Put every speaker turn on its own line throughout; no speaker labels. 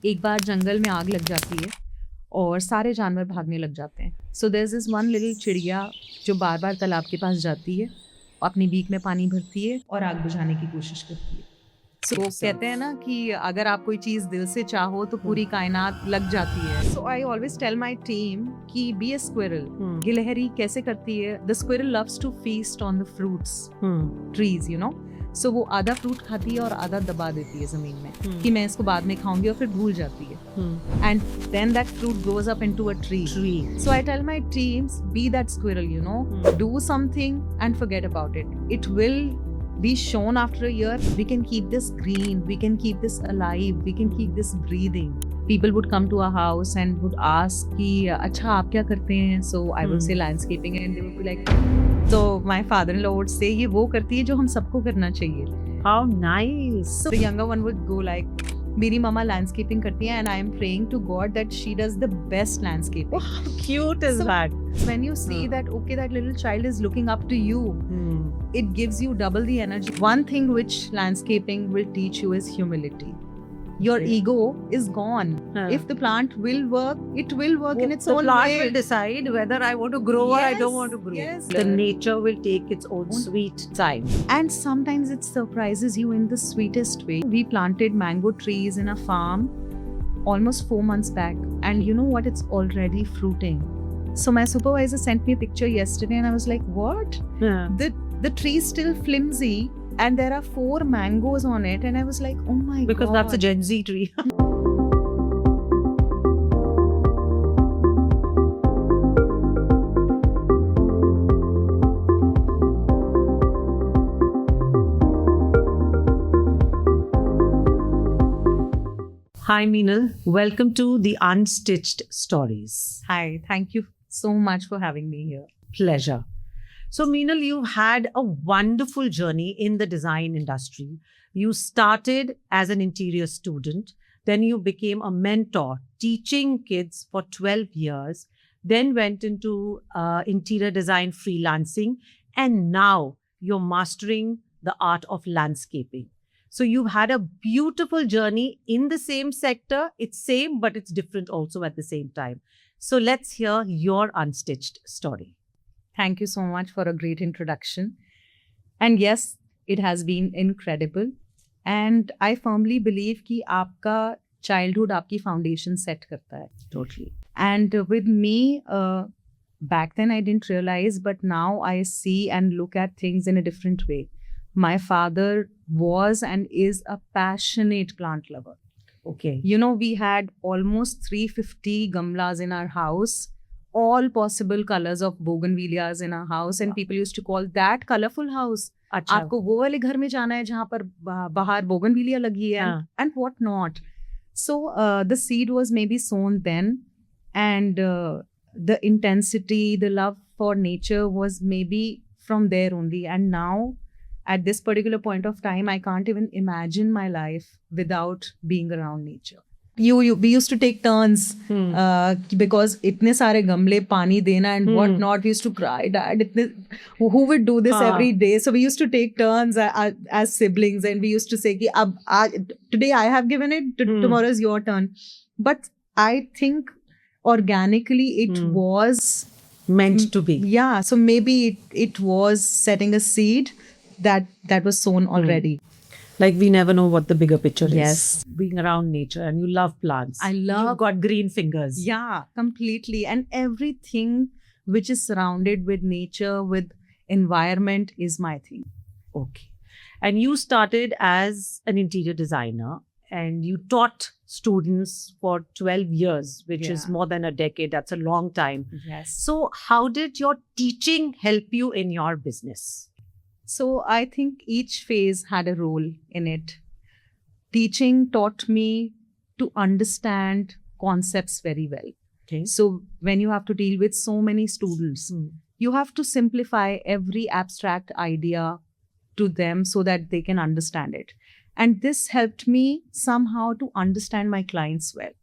एक बार जंगल में आग लग जाती है और सारे जानवर भागने लग जाते हैं. So there is this one little चिड़िया जो बार बार तालाब के पास जाती है, अपनी बीक में पानी भरती है और आग बुझाने की कोशिश करती है. सो कहते हैं ना कि अगर आप कोई चीज दिल से चाहो तो पूरी कायनात लग जाती है. So I always tell my team कि बी अ स्क्विरल. गिलहरी कैसे करती है? The squirrel loves to feast on the fruits trees, you know. So वो आधा फ्रूट खाती है और आधा दबा देती है जमीन में कि मैं इसको बाद में खाऊंगी, और फिर भूल जाती है. And then that fruit grows up into a tree. So I tell my teams, be that squirrel, you know, do something and forget about it. It will be shown after a year. We can keep this green, we can keep this alive, we can keep this breathing. People would come to our house and would ask कि अच्छा आप क्या करते हैं? So I would say landscaping, and they would be like, so my father-in-law would say ये वो करती है जो हम सबको करना चाहिए.
How nice.
So the younger one would go like, मेरी मम्मा लैंडस्केपिंग करती है and I am praying to God that she does the best landscaping.
How cute is that?
When you see that, okay, that little child is looking up to you, it gives you double the energy. One thing which landscaping will teach you is humility. Your ego is gone. If the plant will work, it will work in its own way.
The plant will decide whether I want to grow or I don't want to grow.
Yes.
The nature will take its own sweet time.
And sometimes it surprises you in the sweetest way. We planted mango trees in a farm almost 4 months back, and you know what? It's already fruiting. So my supervisor sent me a picture yesterday, and I was like, what? The tree is still flimsy, and there are 4 mangoes on it, and I was like, oh my God.
Because that's a Gen Z tree. Hi Meenal, welcome to the Unstitched Stories.
Hi, thank you so much for having me here.
Pleasure. So Meenal, you've had a wonderful journey in the design industry. You started as an interior student, then you became a mentor, teaching kids for 12 years, then went into interior design freelancing, and now you're mastering the art of landscaping. So you've had a beautiful journey in the same sector. It's same, but it's different also at the same time. So let's hear your unstitched story.
Thank you so much for a great introduction. And yes, it has been incredible. And I firmly believe कि आपका childhood आपकी foundation set करता है.
Totally.
And with me, back then I didn't realize, but now I see and look at things in a different way. My father was and is a passionate plant lover.
Okay.
You know, we had almost 350 gamlas in our house. All possible colors of bougainvilleas in our house, and people used to call that colorful house.
अच्छा.
आपको वो वाले घर में जाना है जहाँ पर बाहर बोगनविलिया लगी है, and what not. So the seed was maybe sown then, and the intensity, the love for nature was maybe from there only. And now at this particular point of time, I can't even imagine my life without being around nature. We used to take turns because itne sare gamle pani dena and what not. We used to cry, Dad, who would do this every day? So we used to take turns as siblings, and we used to say ki today I have given it, tomorrow is your turn. But I think organically it was
meant to be.
Yeah, so maybe it was setting a seed that was sown already.
Like we never know what the bigger picture is.
Yes.
Being around nature, and you love plants.
I love.
You've got green fingers.
Yeah, completely. And everything which is surrounded with nature, with environment is my thing.
Okay. And you started as an interior designer, and you taught students for 12 years, which is more than a decade. That's a long time.
Yes.
So how did your teaching help you in your business?
So I think each phase had a role in it. Teaching taught me to understand concepts very well.
Okay.
So when you have to deal with so many students, you have to simplify every abstract idea to them so that they can understand it. And this helped me somehow to understand my clients well.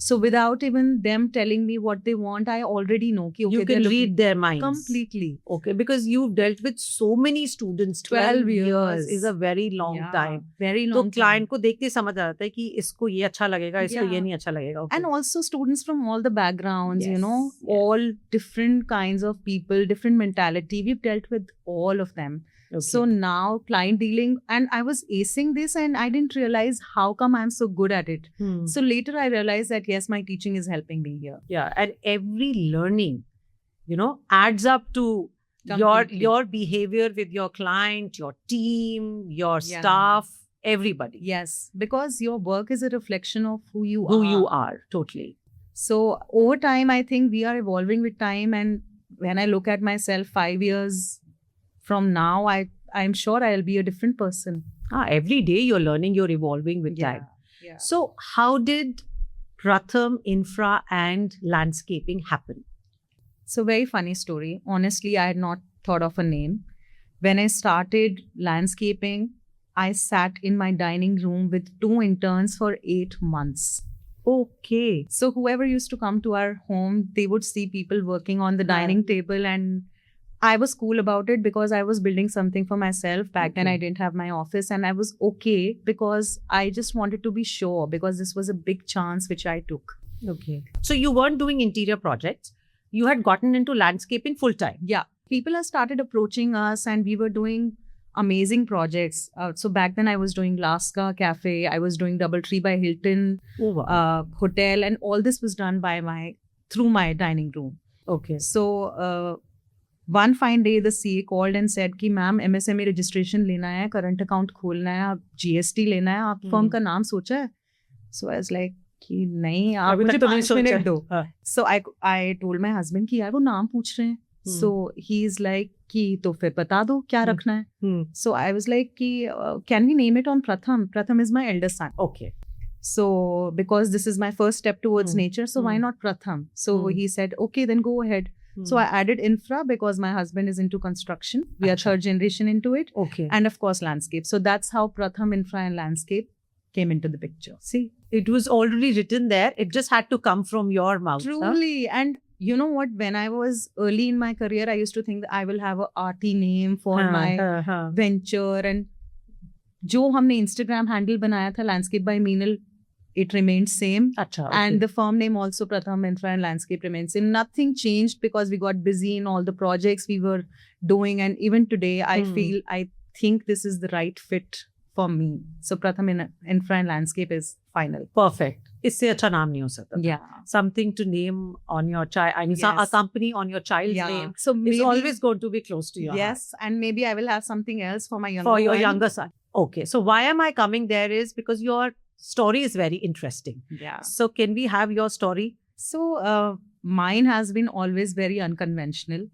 So without even them telling me what they want, I already know कि okay,
You
they're
can
looking-
read their minds.
completely.
Okay, because you've dealt with so many students.
12
years
years.
is a very long
Yeah,
time.
very
तो
long
client
time.
को देख के समझ आ जाता है कि इसको ये अच्छा लगेगा, इसको ये
Yeah.
नहीं अच्छा लगेगा. Okay.
And also students from all the backgrounds, you
Yes,
know,
yes.
all different kinds of people, different mentality. We've dealt with all of them.
Okay.
So now client dealing, and I was acing this and I didn't realize how come I'm so good at it. So later I realized that yes, my teaching is helping me here.
yeah, and every learning, adds up to
Completely.
your behavior with your client, your team, your
Yeah.
staff, everybody.
Yes, because your work is a reflection of who you
Who
are.
you are, totally.
So over time, I think we are evolving with time. And when I look at myself 5 years from now, I'm sure I'll be a different person.
Every day you're learning, you're evolving with time.
Yeah.
So how did Pratham Infra and Landscaping happen?
So very funny story. Honestly, I had not thought of a name. When I started landscaping, I sat in my dining room with 2 interns for 8 months.
Okay.
So whoever used to come to our home, they would see people working on the dining table, and I was cool about it because I was building something for myself. Back then,
Okay.
I didn't have my office, and I was okay because I just wanted to be sure because this was a big chance which I took.
Okay. So you weren't doing interior projects. You had gotten into landscaping full time.
Yeah, people have started approaching us, and we were doing amazing projects. So back then, I was doing Laska Cafe, I was doing DoubleTree by Hilton
Oh wow.
hotel, and all this was done by through my dining room.
Okay.
So one fine day, the CA called and said कि ma'am MSME registration लेना है, current account खोलना है, आप GST लेना है, आप firm का नाम सोचा है? So I was like कि नहीं, आप
अभी
मुझे
तक तो नहीं
5
सोचा
मिनट
है।
दो.
हाँ.
So I told my husband कि यार वो नाम पूछ रहे हैं. So he's like कि तो फिर बता दो क्या रखना है. So I was like कि can we name it on Pratham? Pratham is my eldest son.
Okay.
So because this is my first step towards nature, so why not Pratham? So he said, okay, then go ahead. So I added infra because my husband is into construction. We are
Acha.
3rd generation into it.
Okay.
And of course, landscape. So that's how Pratham Infra and Landscape came into the picture.
See, it was already written there. It just had to come from your mouth. huh?
Truly. And you know what? When I was early in my career, I used to think that I will have a arty name for my venture. And जो हमने Instagram handle बनाया था, Landscape by Meenal, it remained same.
Acha, okay.
And the firm name also, Pratham Infra and Landscape, remains same. Nothing changed because we got busy in all the projects we were doing. And even today, I think this is the right fit for me. So Pratham Infra and Landscape is final.
Perfect. इससे अच्छा नाम नहीं हो सकता.
Yeah.
Something to name on your child. I mean,
Yes.
a company on your child's
Yeah.
name
So
is
maybe,
always going to be close to your
yes, and maybe I will have something else for my
heart.
younger
For your
one.
younger son. Okay. So why am I coming there is because your story is very interesting.
Yeah.
So can we have your story?
So mine has been always very unconventional.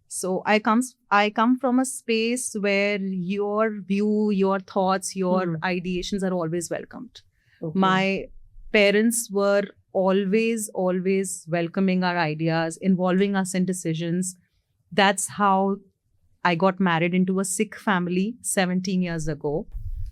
So I come from a space where your view, your thoughts, your ideations are always welcomed.
Okay.
My parents were always welcoming our ideas, involving us in decisions. That's how I got married into a Sikh family 17 years ago.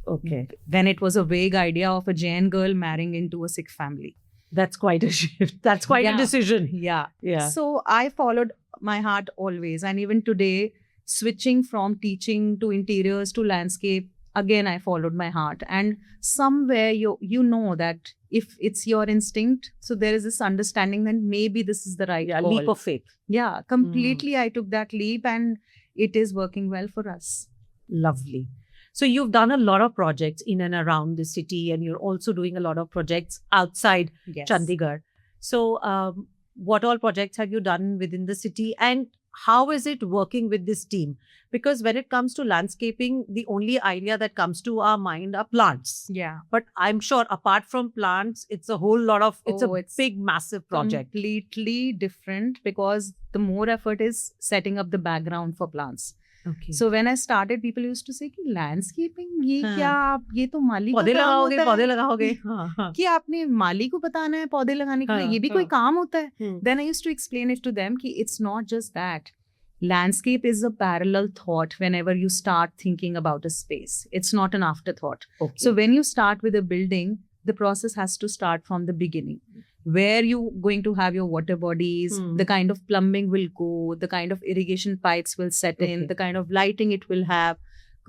Okay.
When it was a vague idea of a Jain girl marrying into a Sikh family.
That's quite a shift. That's quite a
Yeah.
decision.
Yeah.
Yeah.
So I followed my heart always. And even today, switching from teaching to interiors to landscape, again, I followed my heart. And somewhere you know that if it's your instinct, so there is this understanding that maybe this is the right call.
Leap of faith.
Yeah, completely. I took that leap and it is working well for us.
Lovely. So you've done a lot of projects in and around the city, and you're also doing a lot of projects outside
Yes.
Chandigarh. So what all projects have you done within the city, and how is it working with this team? Because when it comes to landscaping, the only idea that comes to our mind are plants.
Yeah.
But I'm sure apart from plants, it's a whole lot of, it's
Oh,
a
it's
big, massive project.
Completely different because the more effort is setting up the background for plants.
Okay.
So when I started, people used to say कि landscaping ये
हाँ.
क्या आप ये तो माली का
पौधे
काम
लगाओगे,
होता
पौधे
है
लगाओगे. हाँ, हाँ.
कि आपने माली को बताना है पौधे लगाने के लिए
हाँ,
ये भी कोई
हाँ.
काम होता है.
Hmm.
Then I used to explain it to them कि it's not just that. Landscape is a parallel thought whenever you start thinking about a space. It's not an afterthought.
Okay.
So when you start with a building, the process has to start from the beginning. where you going to have your water bodies, the kind of plumbing will go, the kind of irrigation pipes will set in,
Okay.
the kind of lighting it will have,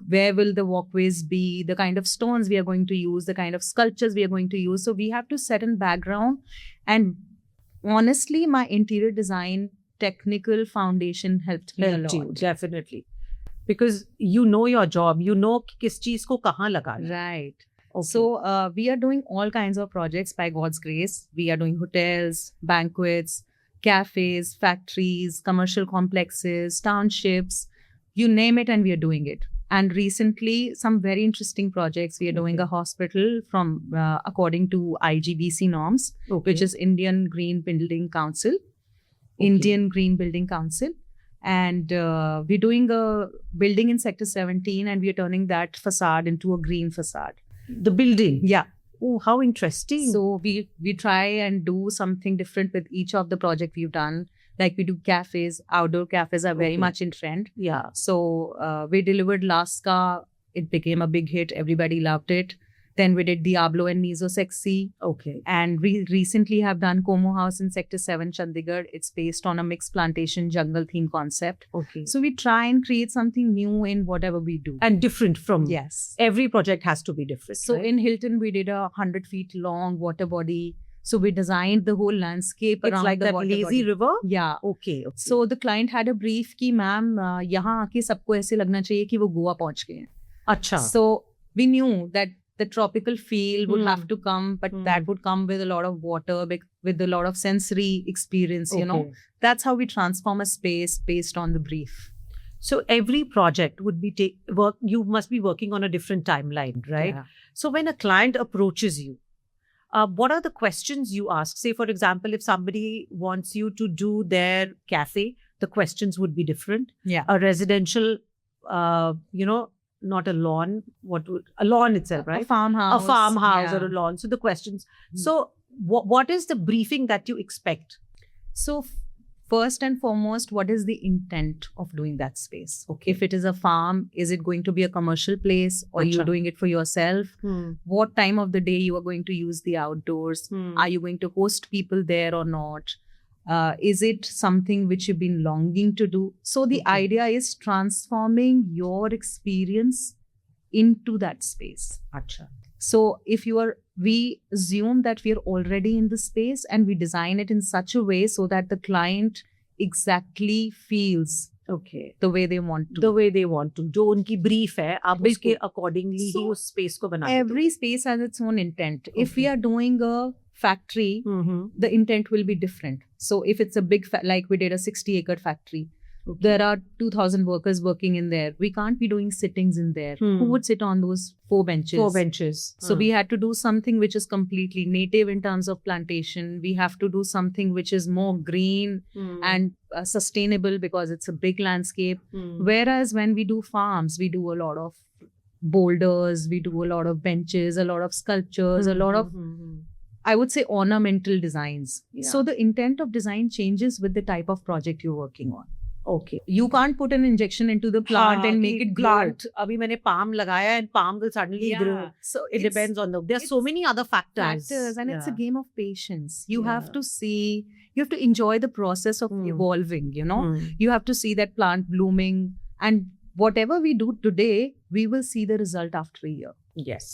where will the walkways be, the kind of stones we are going to use, the kind of sculptures we are going to use. So we have to set in background. And honestly, my interior design technical foundation helped me a
Helped you,
lot.
definitely. Because you know your job, you know कि किस चीज को कहाँ लगाना है.
Right.
Okay.
So we are doing all kinds of projects by God's grace. We are doing hotels, banquets, cafes, factories, commercial complexes, townships, you name it, and we are doing it. And recently, some very interesting projects. We are doing
Okay.
a hospital from according to IGBC norms,
Okay.
which is Indian Green Building Council. Indian Green Building Council. And we're doing a building in Sector 17, and we are turning that facade into a green facade.
The building.
Yeah.
Oh, how interesting.
So we try and do something different with each of the project we've done. Like we do cafes, outdoor cafes are very
Okay.
much in trend.
yeah.
So we delivered Laska. It became a big hit. Everybody loved it. Then we did Diablo and Mizo Sexy.
Okay.
And we recently have done Como House in Sector 7, Chandigarh. It's based on a mixed plantation jungle theme concept.
Okay.
So we try and create something new in whatever we do.
And different from
Yes.
every project has to be different.
So
right?
in Hilton, we did a 100 feet long water body. So we designed the whole landscape
it's
around
like
the
that
water
lazy
body.
river.
Yeah.
Okay. Okay.
So the client had a brief कि ma'am यहाँ आके सबको ऐसे लगना चाहिए कि वो गोवा पहुंच गए हैं.
अच्छा.
So we knew that the tropical feel would have to come, but
Hmm.
that would come with a lot of water, with a lot of sensory experience, you know.
Okay.
That's how we transform a space based on the brief.
So every project would be work. You must be working on a different timeline, right?
Yeah.
So when a client approaches you, what are the questions you ask? Say, for example, if somebody wants you to do their cafe, the questions would be different.
Yeah.
A residential, not a lawn. A lawn itself, right?
A farmhouse.
A farmhouse
yeah.
or a lawn. So the questions. So what is the briefing that you expect?
So first and foremost, what is the intent of doing that space?
Okay.
If it is a farm, is it going to be a commercial place, or you're
Acha.
doing it for yourself? What time of the day you are going to use the outdoors? Are you going to host people there or not? Is it something which you've been longing to do? So the
Okay.
idea is transforming your experience into that space.
Acha.
So we assume that we are already in the space, and we design it in such a way so that the client exactly feels
Okay.
the way they want to.
The way they want to. जो उनकी brief है, आप
बिल्कुल.
उसके accordingly ही
So,
उस space को बना के
Every space has its own intent. If we
Okay.
are doing a factory,
दो.
the intent will be different. So if it's a big, like we did a 60-acre factory,
Okay.
there are 2,000 workers working in there. We can't be doing sittings in there.
Hmm.
Who would sit on those 4 benches?
4 benches.
So we had to do something which is completely native in terms of plantation. We have to do something which is more green and sustainable because it's a big landscape. Whereas when we do farms, we do a lot of boulders, we do a lot of benches, a lot of sculptures, a lot of, I would say, ornamental designs.
Yeah.
So the intent of design changes with the type of project you're working on.
Okay.
You can't put an injection into the plant and make it grow.
plant. अभी मैंने palm लगाया and palm will suddenly grow.
So
It depends on the. There are so
it's
many other factors.
and it's a
Yeah.
game of patience. You have
Yeah.
to see, you have to enjoy the process of evolving, you know. You have to see that plant blooming, and whatever we do today, we will see the result after a year.
Yes.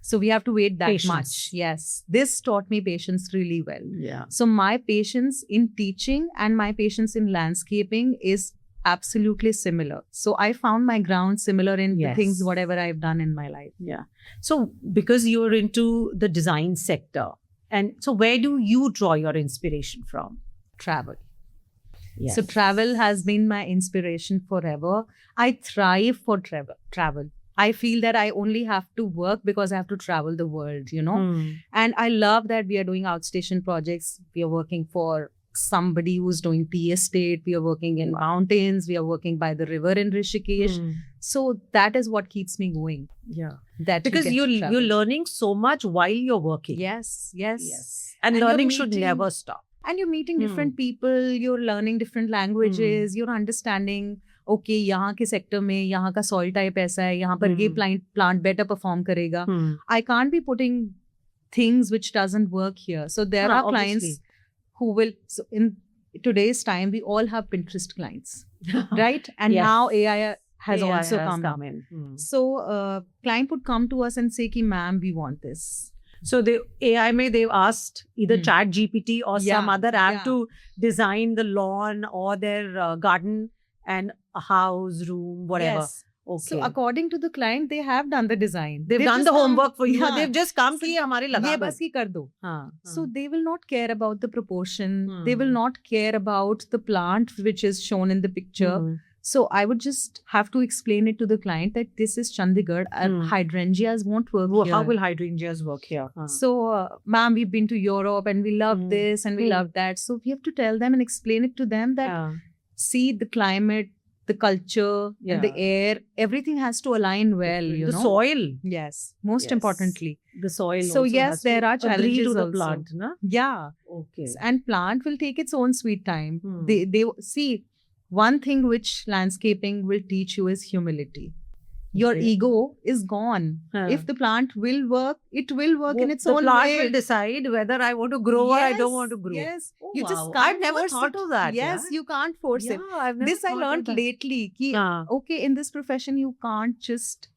So we have to wait that
Patience.
much. Yes. This taught me patience really well.
Yeah.
So my patience in teaching and my patience in landscaping is absolutely similar. So I found my ground similar in the
Yes.
things, whatever I've done in my life.
Yeah. So because you're into the design sector, and so where do you draw your inspiration from?
Travel.
Yes.
So travel has been my inspiration forever. I thrive for travel. I feel that I only have to work because I have to travel the world, you know. And I love that we are doing outstation projects. We are working for somebody who's doing tea estate. We are working in mountains. We are working by the river in Rishikesh. So that is what keeps me going.
Yeah.
That you
Because
get to
you're
travel.
learning so much while you're working.
Yes.
And,
And you're
learning should
meeting-
never stop.
And you're meeting different people, you're learning different languages, you're understanding, okay, यहाँ के sector में यहाँ का soil type ऐसा है, यहाँ पर ये plant better perform करेगा. I can't be putting things which doesn't work here. So there are clients
obviously.
who will, so in today's time, we all have Pinterest clients, right? And
Yes.
now AI has
AI
also
has
come in.
in.
So client would come to us and say, "Ki ma'am, we want this."
So they AI they've asked either Chat GPT or some
Yeah,
other app
yeah.
to design the lawn or their garden and a house, room, whatever.
Yes.
Okay.
So according to the client, they have done the design.
they've done
just
the
come-
homework for you.
Yeah.
They've just come
So
कि हमारे लगा
ये
दो.
बस ही कर दो.
हाँ,
So
हाँ.
they will not care about the proportion. They will
Hmm.
not care about the plant which is shown in the picture.
Hmm.
So I would just have to explain it to the client that this is Chandigarh and
Hmm.
hydrangeas won't work
Well,
here.
how will hydrangeas work here? Huh.
So, ma'am, we've been to Europe and we love
Hmm.
this and we
Hmm.
love that. So we have to tell them and explain it to them that
Yeah.
see the climate, the culture, and the air, everything has to align well, you
the
know.
soil.
Yes, most
Yes.
importantly.
The soil.
So
also
yes,
has to
there are
agree
challenges
to the
also.
plant, na?
Yeah.
Okay.
And plant will take its own sweet time.
Hmm.
They see, one thing which landscaping will teach you is humility. Your
Okay.
ego is gone.
Huh.
If the plant will work, it will work in its
the
own
plant
way.
will decide whether I want to grow or I don't want to grow.
Yes.
Oh,
You just
wow.
can't
I've never
force
thought
it.
of that.
Yes, you can't force it.
Yeah, I've never
This I
thought of
learned
that.
lately. Ki,
Yeah.
okay, in this profession, you can't just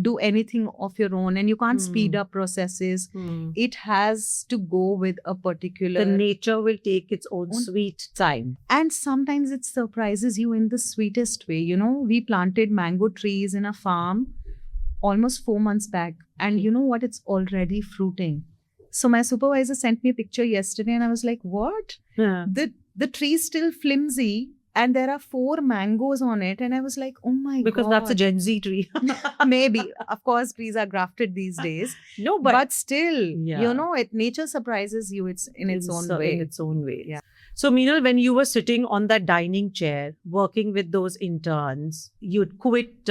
do anything of your own and you can't speed up processes.
Hmm.
It has to go with a particular.
The nature will take its own sweet time.
And sometimes it surprises you in the sweetest way. You know, we planted mango trees in a farm almost 4 months back. And you know what? It's already fruiting. So my supervisor sent me a picture yesterday and I was like, what?
Yeah.
The tree is still flimsy and there are 4 mangoes on it. And I was like, oh my God.
Because that's a Gen Z tree.
Maybe. Of course, trees are grafted these days.
No,
But still,
Yeah.
you know, nature surprises you. It's in its own way.
In its own way.
Yeah.
So, Meenal, when you were sitting on that dining chair, working with those interns, you'd quit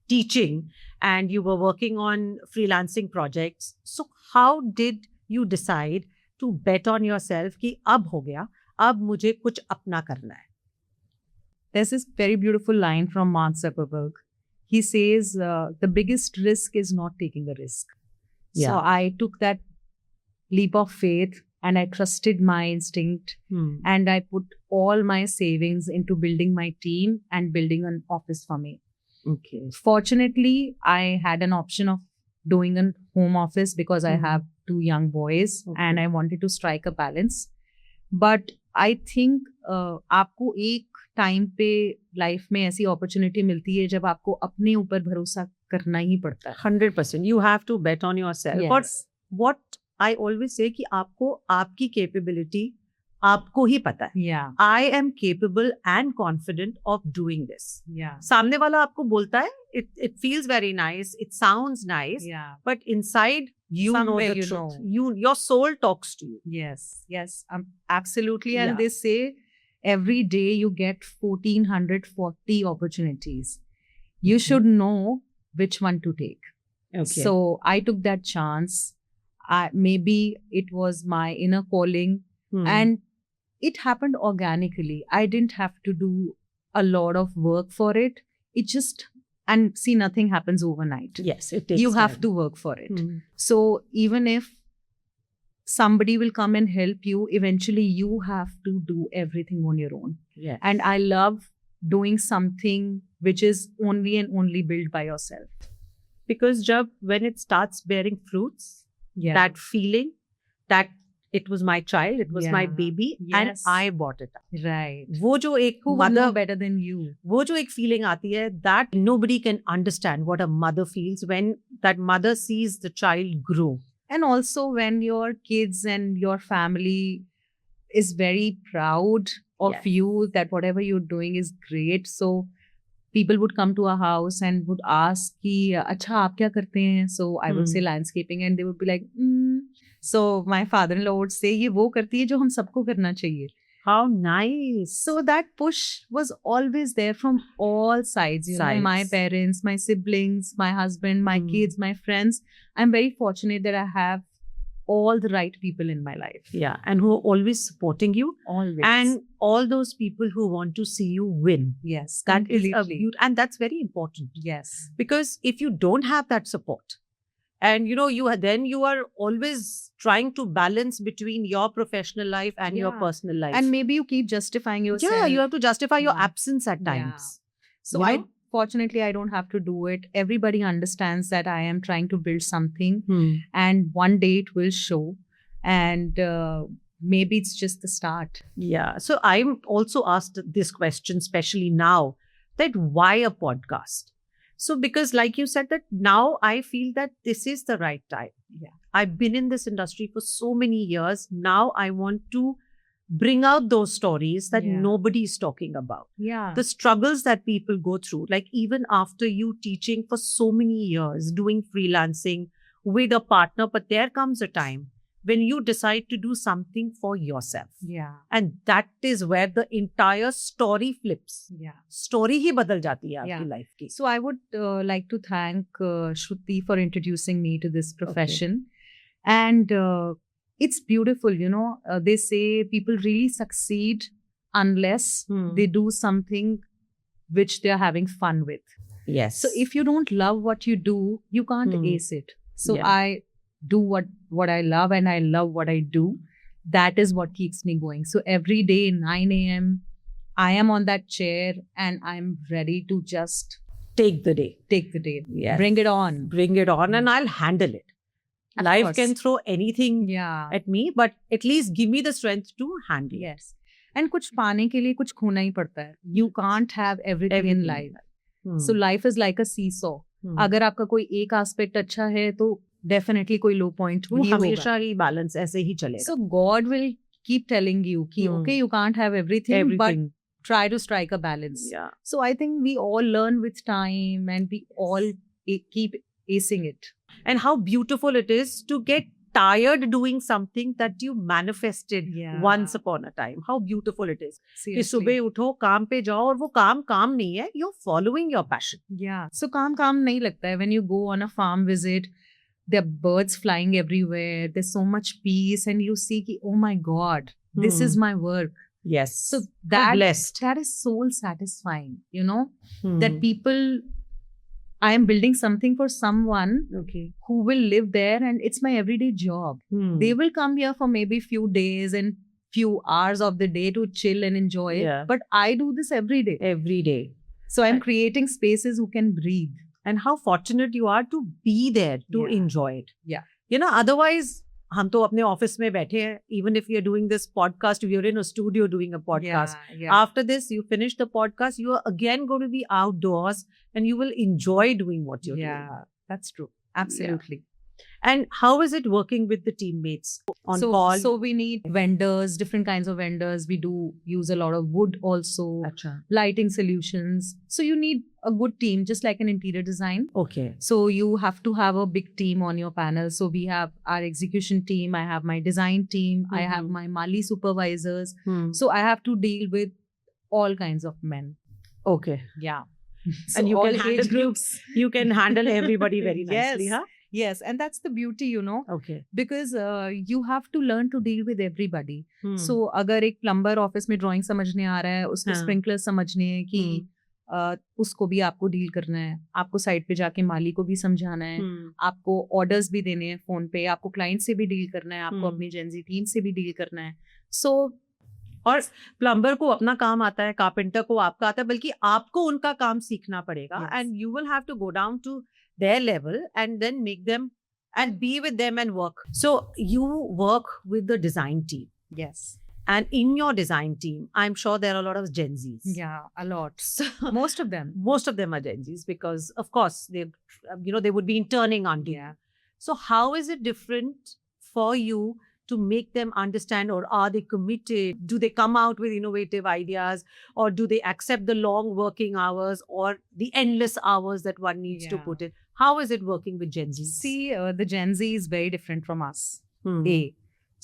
teaching and you were working on freelancing projects. So, how did you decide to bet on yourself कि अब हो गया, अब मुझे कुछ अपना करना है?
There's this very beautiful line from Mark Zuckerberg. He says, the biggest risk is not taking a risk.
Yeah.
So I took that leap of faith and I trusted my instinct and I put all my savings into building my team and building an office for me.
Okay.
Fortunately, I had an option of doing a home office because I have 2 young boys and I wanted to strike a balance. But I think आपको एक time पे life में ऐसी opportunity मिलती है जब आपको अपने ऊपर भरोसा करना ही पड़ता है.
100%. You have to bet on yourself.
Yes.
But what I always say कि आपको आपकी capability आपको ही पता है.
Yeah.
I am capable and confident of doing this.
Yeah.
सामने वाला आपको बोलता है, it feels very nice, it sounds nice,
Yeah.
but inside you know
Somewhere
the
you
truth.
know.
Your soul talks to you.
Yes. Yes. Absolutely. And
Yeah.
they say every day you get 1440 opportunities. You should know which one to take.
Okay.
So I took that chance. Maybe it was my inner calling and it happened organically. I didn't have to do a lot of work for it. It just, and see, nothing happens overnight.
yes, it takes
You have
time.
to work for it.
Hmm.
So even if somebody will come and help you, eventually you have to do everything on your own.
Yes.
And I love doing something which is only and only built by yourself.
Because when it starts bearing fruits,
Yeah.
that feeling that it was my child, it was my
Yeah.
baby, and
Yes.
I brought it up.
Right.
वो जो एक
Who would know
mother,
better than you?
वो जो एक feeling आती है, that nobody can understand what a mother feels when that mother sees the child grow.
And also when your kids and your family is very proud of
Yes.
you, that whatever you're doing is great. So people would come to our house and would ask कि अच्छा आप क्या करते हैं? So I would say landscaping and they would be like, So my father-in-law would say ये वो करती है जो हम सबको करना चाहिए.
How nice.
So that push was always there from all sides. You know, my
Sides.
parents, my siblings, my husband, my kids, my friends. I'm very fortunate that I have all the right people in my life.
Yeah, and who are always supporting you.
Always.
And all those people who want to see you win.
yes,
That is a
completely.
beauty. And that's very important.
Yes.
Because if you don't have that support, And you are always trying to balance between your professional life and your
Yeah.
personal life.
And maybe you keep justifying yourself.
yeah, you have to justify your
Yeah.
absence at
Yeah.
times.
So
You
I
know?
fortunately I don't have to do it. Everybody understands that I am trying to build something,
Hmm.
and one day it will show. And maybe it's just the start.
Yeah. So I'm also asked this question, especially now, that why a podcast? So because like you said, that now I feel that this is the right time.
Yeah.
I've been in this industry for so many years. Now I want to bring out those stories that
Yeah.
nobody's talking about.
Yeah.
The struggles that people go through, like even after you teaching for so many years, doing freelancing with a partner, but there comes a time when you decide to do something for yourself.
Yeah.
And that is where the entire story flips.
Yeah.
Story ही बदल जाती है
Yeah.
आपकी life की.
So I would like to thank Shruti for introducing me to this profession. And it's beautiful, they say people really succeed unless
Hmm.
they do something which they're having fun with.
Yes.
So if you don't love what you do, you can't
Hmm.
ace it. So
Yeah.
I do what I love, and I love what I do. That is what keeps me going. So every day, 9 a.m., I am on that chair and I'm ready to just
take the day.
take the day.
Yes.
Bring it on.
Bring it on and I'll handle it.
Of
Life
course.
can throw anything
Yeah.
at me, but at least give me the strength to handle it.
Yes. And कुछ पाने के लिए कुछ खोना ही पड़ता है. You can't have everything in life.
Hmm.
So life is like a seesaw.
Hmm.
अगर आपका कोई एक aspect अच्छा है तो definitely कोई low point
वो
भी होगा.
हमेशा ही balance ऐसे ही चलेगा.
So God will keep telling you कि okay, you can't have everything, but try to strike a balance.
Yeah.
So I think we all learn with time, and we all keep acing it.
And how beautiful it is to get tired doing something that you manifested
Yeah.
once upon a time. How beautiful it is. कि
Seriously.
सुबह उठो, काम पे जाओ और वो काम नहीं है. You're following your passion.
Yeah. So काम नहीं लगता है. When you go on a farm visit, there are birds flying everywhere. There's so much peace, and you see कि, oh my God, this is my work.
Yes.
So
How
that
blessed.
that is soul satisfying,
Hmm.
that people, I am building something for someone
Okay.
who will live there, and it's my everyday job.
Hmm.
They will come here for maybe few days and few hours of the day to chill and enjoy it.
Yeah.
But I do this every day.
Every day.
So I'm creating spaces who can breathe.
And how fortunate you are to be there to
Yeah.
enjoy it.
Yeah.
Otherwise, हम तो अपने office में बैठे हैं. Even if you're doing this podcast, you're in a studio doing a podcast.
Yeah.
After this, you finish the podcast, you are again going to be outdoors and you will enjoy doing what you're doing.
Yeah, that's true. Absolutely.
And how is it working with the teammates on call?
So we need vendors, different kinds of vendors. We do use a lot of wood also,
Acha.
lighting solutions. So you need a good team, just like an interior design.
Okay.
So you have to have a big team on your panel. So we have our execution team. I have my design team. I have my Mali supervisors. So I have to deal with all kinds of men.
Okay.
Yeah.
And you
all
can handle
age groups.
You can handle everybody very nicely,
Yes.
huh?
Yes, and that's the beauty,
Okay.
because you have to learn to deal with everybody. So अगर एक plumber office में drawing समझने आ रहा है, उसको
हाँ.
Sprinkler समझने हैं कि उसको भी आपको डील करना है, आपको साइट पे जाके माली को भी समझाना है, आपको ऑर्डर्स भी देने हैं फोन पे, आपको क्लाइंट से भी डील करना है, आपको अपनी जेंजी टीम से भी डील करना है. सो
और प्लम्बर को अपना काम आता है, कारपेंटर को आपका आता है, बल्कि आपको उनका काम सीखना पड़ेगा.
Yes.
And you will have to go down to their level and then make them and be with them and work. So you work with the design team.
yes,
And in your design team, I'm sure there are a lot of Gen Zs.
yeah, a lot.
So
Most of them.
most of them are Gen Zs because, of course, they would be interning on you.
Yeah.
So how is it different for you to make them understand, or are they committed? Do they come out with innovative ideas, or do they accept the long working hours or the endless hours that one needs to
Yeah.
put in? How is it working with Gen Z?
See, the Gen Z is very different from us.
Hmm.
A.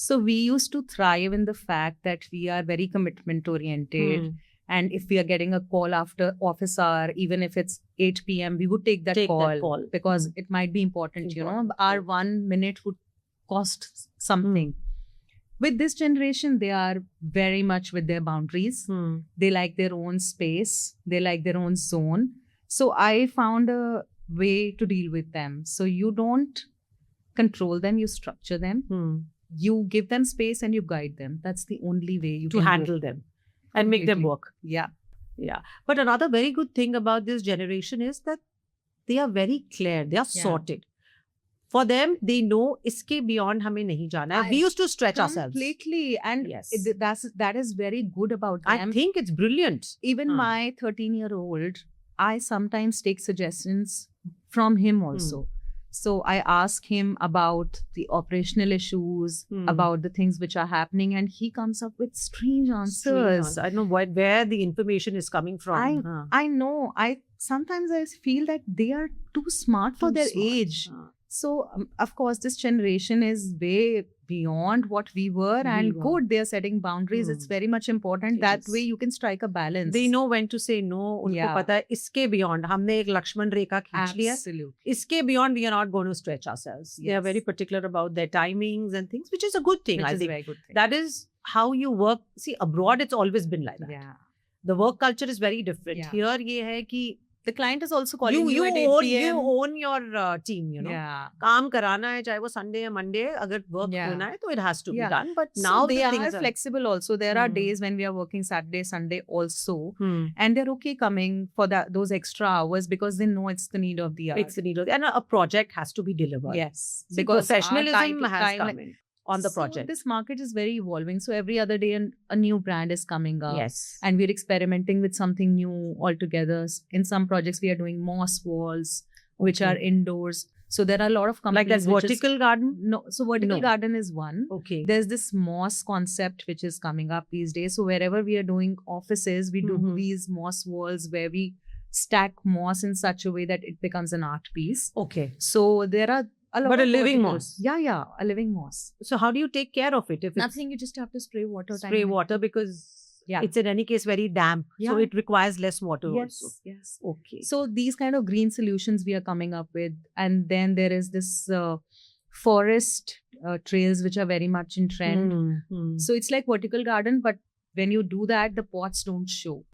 So we used to thrive in the fact that we are very commitment oriented.
Hmm.
And if we are getting a call after office hour, even if it's 8 p.m., we would take that,
Take
call,
that call.
because it might be important,
Important.
Our 1 minute would cost something. With this generation, they are very much with their boundaries.
Hmm.
They like their own space. They like their own zone. So I found a way to deal with them. So you don't control them, you structure them, you give them space and you guide them. That's the only way you
To
can
handle
go.
them and make them
Completely.
work.
Yeah.
Yeah. But another very good thing about this generation is that they are very clear. They are
Yeah.
sorted. For them, they know iske beyond hame nahi jana hai. We used to stretch ourselves.
Completely. And
Yes.
that is very good about them.
I think it's brilliant.
Even my 13-year-old, I sometimes take suggestions from him also. So I ask him about the operational issues, about the things which are happening, and he comes up with strange answers.
I don't know where the information is coming from.
I know. Sometimes I feel that they are too smart for
Too
their
smart.
age. So, of course, this generation is way beyond what we were, and good, they are setting boundaries. It's very much important.
It
That
is.
way you can strike a balance.
They know when to say no. उनको
Yeah.
पता है इसके beyond हमने एक लक्ष्मण रेखा खींच लिया.
Absolutely.
इसके beyond we are not going to stretch ourselves. They are
Yes.
very particular about their timings and things, which is a good thing.
Which
I
is a
think
very good thing.
that is how you work. See, abroad it's always been like that.
Yeah.
The work culture is very different.
Yeah.
Here ये है कि
The client is also calling you at 8
you
p.m.
own your team, you know.
Yeah.
काम कराना है चाहे वो Sunday या Monday, अगर work
Yeah.
होना है तो it has to be
Yeah.
done. But
So
now
they
the
are
things
flexible also. There are days when we are working Saturday, Sunday also. And they're okay coming for those extra hours because they know it's the need of the hour.
It's the need of, and a project has to be delivered.
Yes.
See,
Because our
professionalism has
time-
come in on the
So
project.
this market is very evolving. So every other day a new brand is coming up.
Yes.
And we're experimenting with something new altogether. In some projects, we are doing moss walls, which are indoors. So there are a lot of companies.
Like that vertical garden?
No. So vertical
No.
garden is one.
Okay.
There's this moss concept which is coming up these days. So wherever we are doing offices, we do these moss walls where we stack moss in such a way that it becomes an art piece.
Okay.
So there are a lot
But a
of
living
verticals.
moss.
Yeah, a living moss.
So how do you take care of it? If
Nothing, you just have to spray water.
it's spray water because
Yeah.
it's in any case very damp. So
Yeah.
it requires less water
Yes,
also.
yes.
Okay.
So these kind of green solutions we are coming up with. And then there is this forest trails which are very much in trend. So it's like vertical garden, but when you do that, the pots don't show.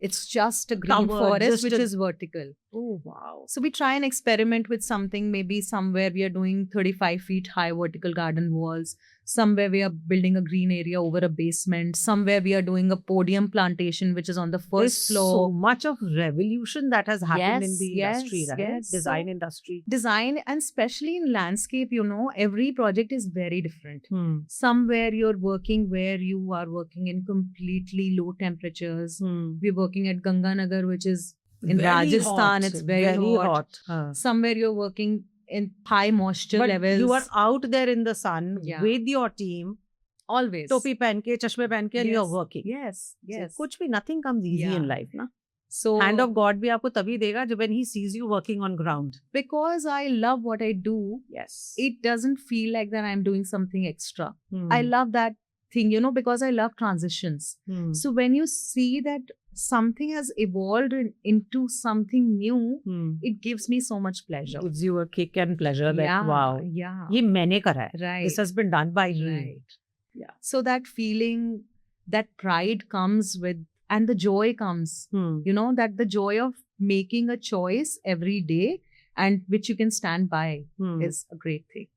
It's just a green
Covered,
forest
just
which
a-
is vertical.
Oh, wow.
So we try and experiment with something. Maybe somewhere we are doing 35 feet high vertical garden walls. Somewhere we are building a green area over a basement. Somewhere we are doing a podium plantation, which is on the first
There's
floor.
so much of revolution that has happened in
Yes,
the industry,
yes,
right?
yes.
Design
So-
industry.
Design, and especially in landscape, every project is very different. Somewhere you're working where you are working in completely low temperatures. We're working at Ganganagar, which is in
Very
Rajasthan.
hot,
It's very hot.
Huh.
Somewhere you're working in high moisture
But
levels.
you are out there in the sun
Yeah.
with your team,
always.
topi pehn ke, chashme pehn ke, and you're
Yes.
working.
Yes, yes.
So, कुछ भी, nothing comes easy
Yeah.
in life, na?
So
Hand of God भी आपको तभी देगा जब when he sees you working on ground.
because I love what I do,
Yes.
it doesn't feel like that I'm doing something extra.
Hmm.
I love that thing, because I love transitions.
Hmm.
So when you see that something has evolved into something new, it gives me so much pleasure.
Gives you a kick and pleasure that
Yeah,
wow,
yeah.
ये मैंने करा है.
Right.
This has been done by me.
Right.
Yeah.
So that feeling, that pride comes with, and the joy comes, that the joy of making a choice every day and which you can stand by is a great thing.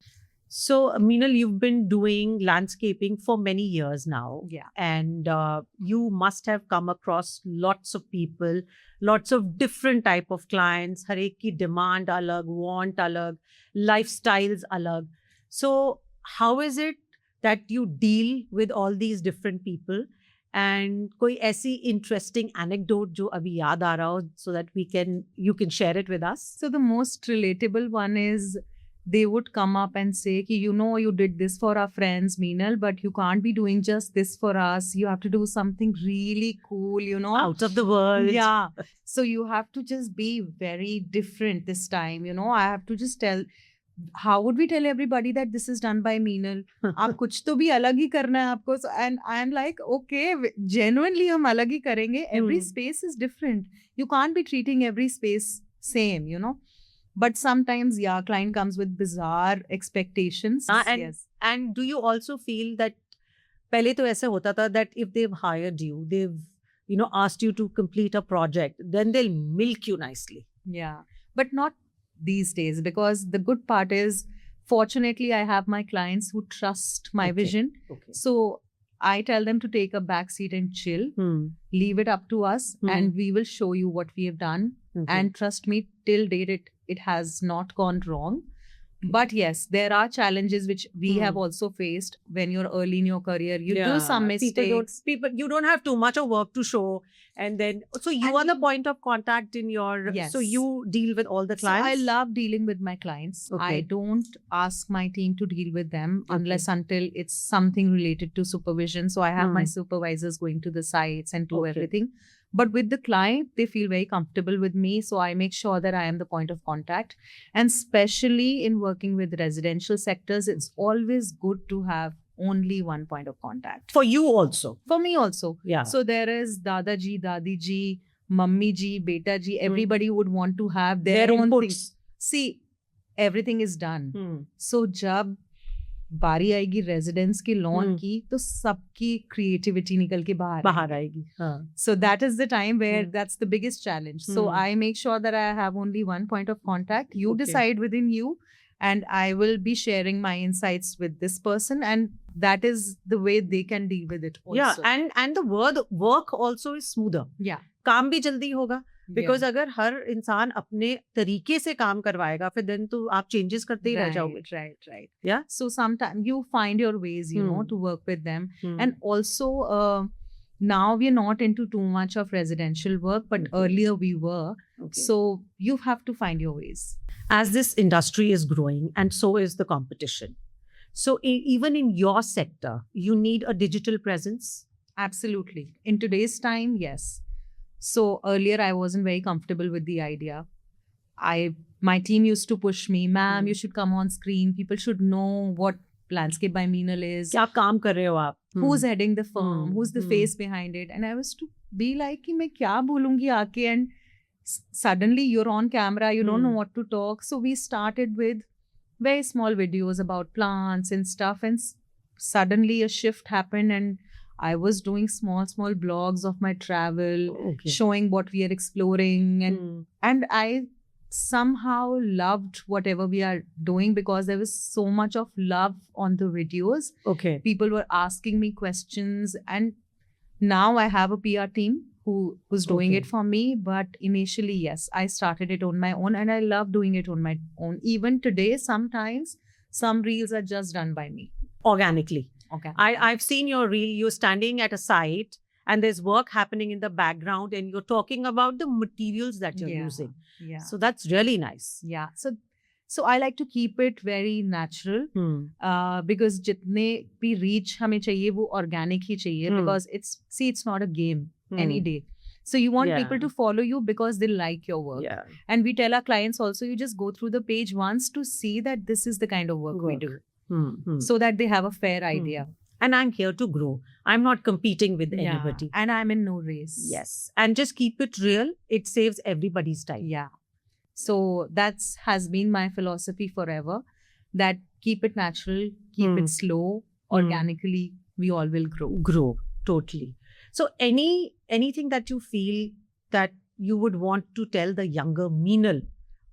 So, Meenal, you've been doing landscaping for many years now.
Yeah.
And you must have come across lots of people, lots of different type of clients. Har ek ki demand alag, want alag, lifestyles alag. So, how is it that you deal with all these different people? And कोई ऐसी interesting anecdote जो अभी याद आ रहा हो so that you can share it with us?
So the most relatable one is they would come up and say, ki, you did this for our friends, Meenal, but you can't be doing just this for us. You have to do something really cool,
Out of the world.
Yeah. So you have to just be very different this time, I have to just tell. How would we tell everybody that this is done by Meenal? आप कुछ तो भी अलग ही करना है आपको. And I'm like, okay, genuinely हम अलग ही करेंगे. Every space is different. You can't be treating every space same, But sometimes, client comes with bizarre expectations.
And do you also feel that पहले तो ऐसे होता था that if they've hired you, they've asked you to complete a project, then they'll milk you nicely.
Yeah, but not these days, because the good part is Fortunately, I have my clients who trust my
Okay.
vision.
Okay.
So I tell them to take a back seat and chill, leave it up to us, and we will show you what we have done.
Okay.
And trust me, till date, it has not gone wrong. But yes, there are challenges which we have also faced when you're early in your career. You do some mistakes.
You don't have too much of work to show, and then so you
And
are the point of contact in your.
Yes.
So you deal with all the
So
clients.
I love dealing with my clients.
Okay.
I don't ask my team to deal with them
Okay.
unless until it's something related to supervision. So I have my supervisors going to the sites and do
Okay.
everything. But with the client, they feel very comfortable with me. So I make sure that I am the point of contact. And especially in working with residential sectors, it's always good to have only one point of contact.
For you also.
For me also.
Yeah.
So there is Dada ji, Dadi ji, Mummy ji, Beta ji. Everybody would want to have their own
inputs.
things. See, everything is done. So जब बारी आएगी residence के lawn की तो सबकी creativity निकल के बाहर
आएगी.
So that is the time where that's the biggest challenge. So I make sure that I have only one point of contact. You
Okay.
decide within you, and I will be sharing my insights with this person, and that is the way they can deal with it also.
Yeah, and the work also is smoother.
Yeah.
काम भी जल्दी होगा. Because
Yeah.
अगर हर इंसान अपने तरीके से काम करवाएगा फिर then तो आप changes करते ही रह जाओगे.
Right.
Yeah.
So sometimes you find your ways, you know, to work with them. And also, now we're not into too much of residential work, but
Okay.
earlier we were.
Okay.
So you have to find your ways.
As this industry is growing and so is the competition. So even in your sector, you need a digital presence.
Absolutely. In today's time, yes. So earlier I wasn't very comfortable with the idea. My team used to push me, ma'am, you should come on screen. People should know what Landscape by Meenal is.
क्या काम कर रहे हो आप?
Who's heading the firm? Who's the
Hmm.
face behind it? And I was to be like, कि मैं क्या बोलूँगी आके, and suddenly you're on camera, you don't know what to talk. So we started with very small videos about plants and stuff, and suddenly a shift happened, and I was doing small blogs of my travel,
Okay.
showing what we are exploring, and I somehow loved whatever we are doing because there was so much of love on the videos.
Okay.
People were asking me questions, and now I have a PR team who's doing
Okay.
it for me. But initially, yes, I started it on my own, and I love doing it on my own. Even today, sometimes some reels are just done by me.
Organically.
Okay.
I've seen your reel. You're standing at a site and there's work happening in the background and you're talking about the materials that you're using.
Yeah.
So that's really nice.
Yeah. So I like to keep it very natural. Because जितने भी reach हमें चाहिए वो organic ही चाहिए. Because it's not a game any day. So you want people to follow you because they like your work.
Yeah.
And we tell our clients also, you just go through the page once to see that this is the kind of work we do. So that they have a fair idea.
And I'm here to grow. I'm not competing with anybody.
And I'm in no race.
Yes. And just keep it real. It saves everybody's time.
Yeah. So has been my philosophy forever, that keep it natural, keep it slow, organically, we all will grow.
Grow, totally. So anything that you feel that you would want to tell the younger Meenal